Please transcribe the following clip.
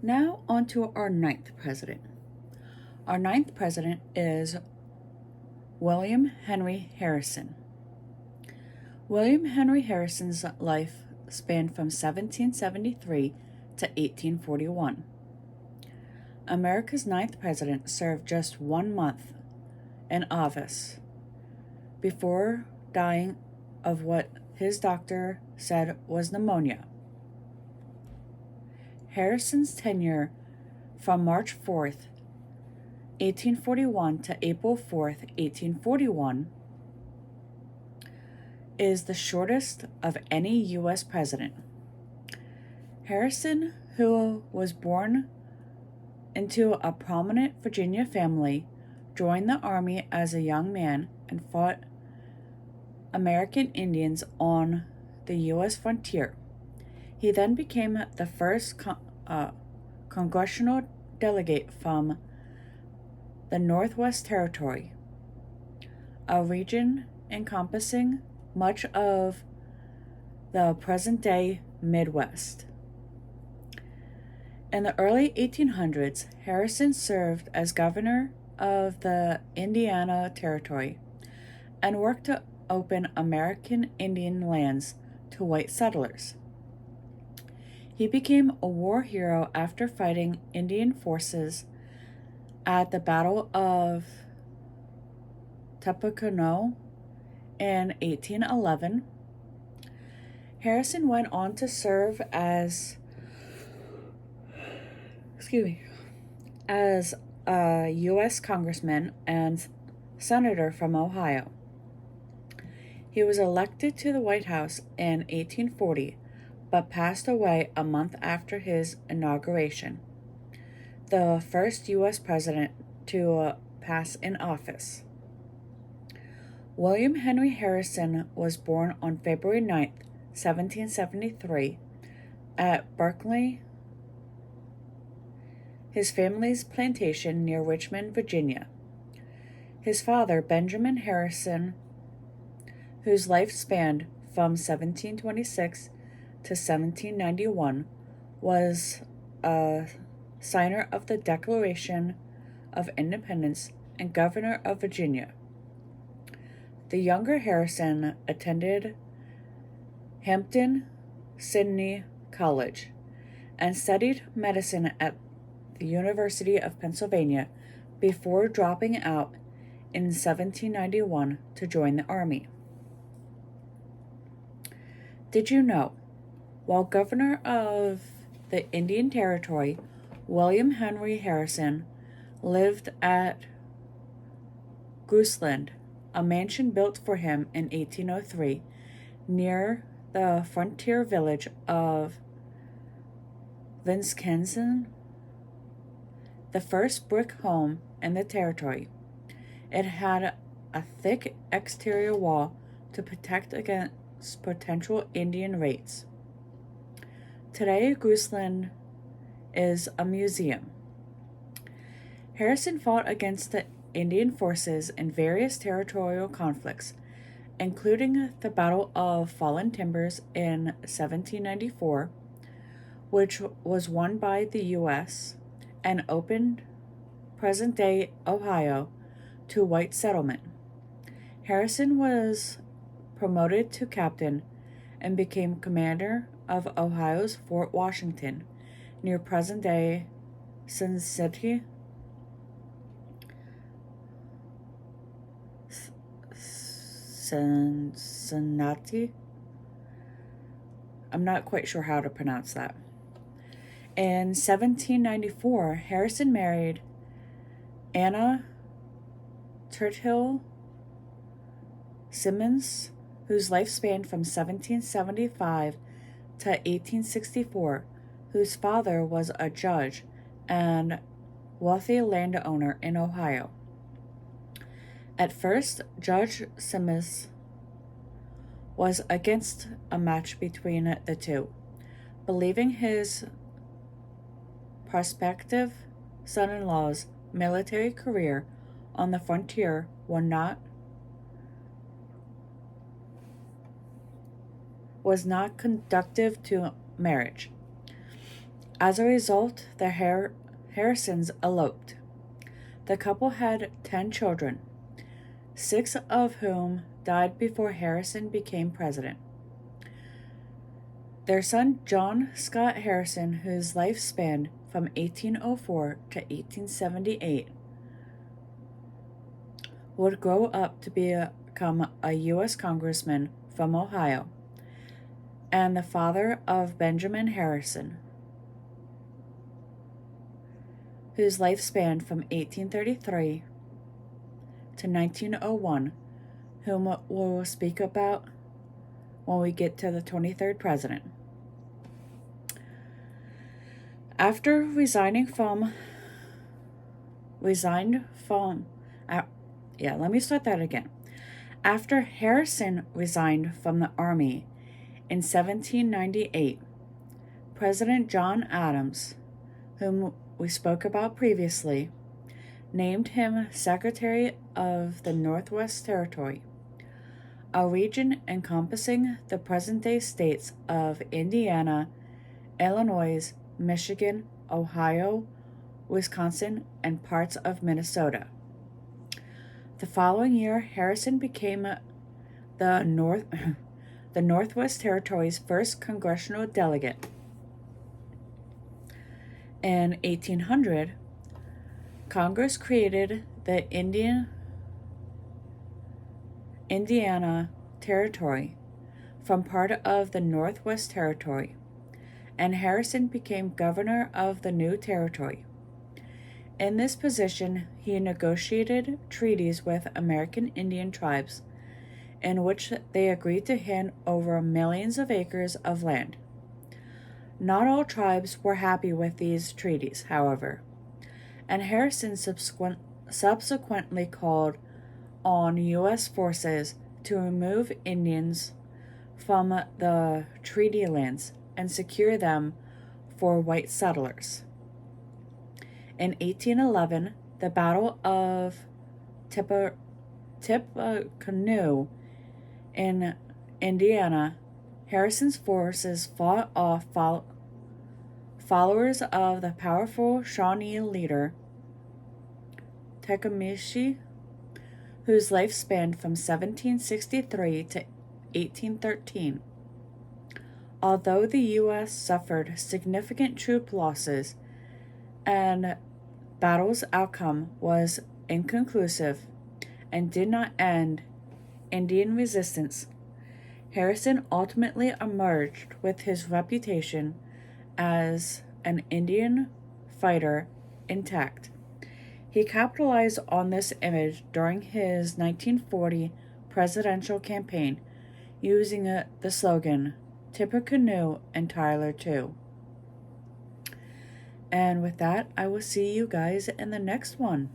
Now, on to our ninth president. Our ninth president is William Henry Harrison. William Henry Harrison's life spanned from 1773 to 1841. America's ninth president served just 1 month in office before dying of what his doctor said was pneumonia. Harrison's tenure from March 4th, 1841 to April 4th, 1841 is the shortest of any U.S. president. Harrison, who was born into a prominent Virginia family, joined the Army as a young man and fought American Indians on the U.S. frontier. He then became the first congressional delegate from the Northwest Territory, a region encompassing much of the present-day Midwest. In the early 1800s, Harrison served as governor of the Indiana Territory and worked to open American Indian lands to white settlers. He became a war hero after fighting Indian forces at the Battle of Tippecanoe in 1811. Harrison went on to serve as a U.S. congressman and senator from Ohio. He was elected to the White House in 1840, but passed away a month after his inauguration, the first U.S. president to pass in office. William Henry Harrison was born on February 9, 1773, at Berkeley, his family's plantation near Richmond, Virginia. His father, Benjamin Harrison, whose life spanned from 1726 to 1791, was a signer of the Declaration of Independence and governor of Virginia. The younger Harrison attended Hampden-Sydney College and studied medicine at the University of Pennsylvania before dropping out in 1791 to join the Army. Did you know, while governor of the Indian Territory, William Henry Harrison lived at Gooseland, a mansion built for him in 1803 near the frontier village of Wisconsin, the first brick home in the territory. It had a thick exterior wall to protect against potential Indian raids. Today, Gooseland is a museum. Harrison fought against the Indian forces in various territorial conflicts, including the Battle of Fallen Timbers in 1794, which was won by the U.S. and opened present-day Ohio to white settlement. Harrison was promoted to captain and became commander of Ohio's Fort Washington, near present-day Cincinnati, I'm not quite sure how to pronounce that. In 1794, Harrison married Anna Churchill Simmons, whose life spanned from 1775 to 1864, whose father was a judge and wealthy landowner in Ohio. At first, Judge Simmons was against a match between the two, believing his prospective son-in-law's military career on the frontier was not conducive to marriage. As a result, the Harrisons eloped. The couple had 10 children, 6 of whom died before Harrison became president. Their son, John Scott Harrison, whose life spanned from 1804 to 1878, would grow up to become a U.S. congressman from Ohio, and the father of Benjamin Harrison, whose life spanned from 1833 to 1901, whom we'll speak about when we get to the 23rd president. After After Harrison resigned from the Army in 1798, President John Adams, whom we spoke about previously, named him Secretary of the Northwest Territory, a region encompassing the present-day states of Indiana, Illinois, Michigan, Ohio, Wisconsin, and parts of Minnesota. The following year, Harrison became the Northwest Territory's first congressional delegate. In 1800, Congress created the Indiana Territory from part of the Northwest Territory, and Harrison became governor of the new territory. In this position, he negotiated treaties with American Indian tribes, in which they agreed to hand over millions of acres of land. Not all tribes were happy with these treaties, however, and Harrison subsequently called on U.S. forces to remove Indians from the treaty lands and secure them for white settlers. In 1811, the Battle of Tippecanoe in Indiana, Harrison's forces fought off followers of the powerful Shawnee leader Tecumseh, whose life spanned from 1763 to 1813. Although the U.S. suffered significant troop losses and battle's outcome was inconclusive and did not end Indian resistance, Harrison ultimately emerged with his reputation as an Indian fighter intact. He capitalized on this image during his 1940 presidential campaign, using the slogan, "Tippecanoe and Tyler too." And with that, I will see you guys in the next one.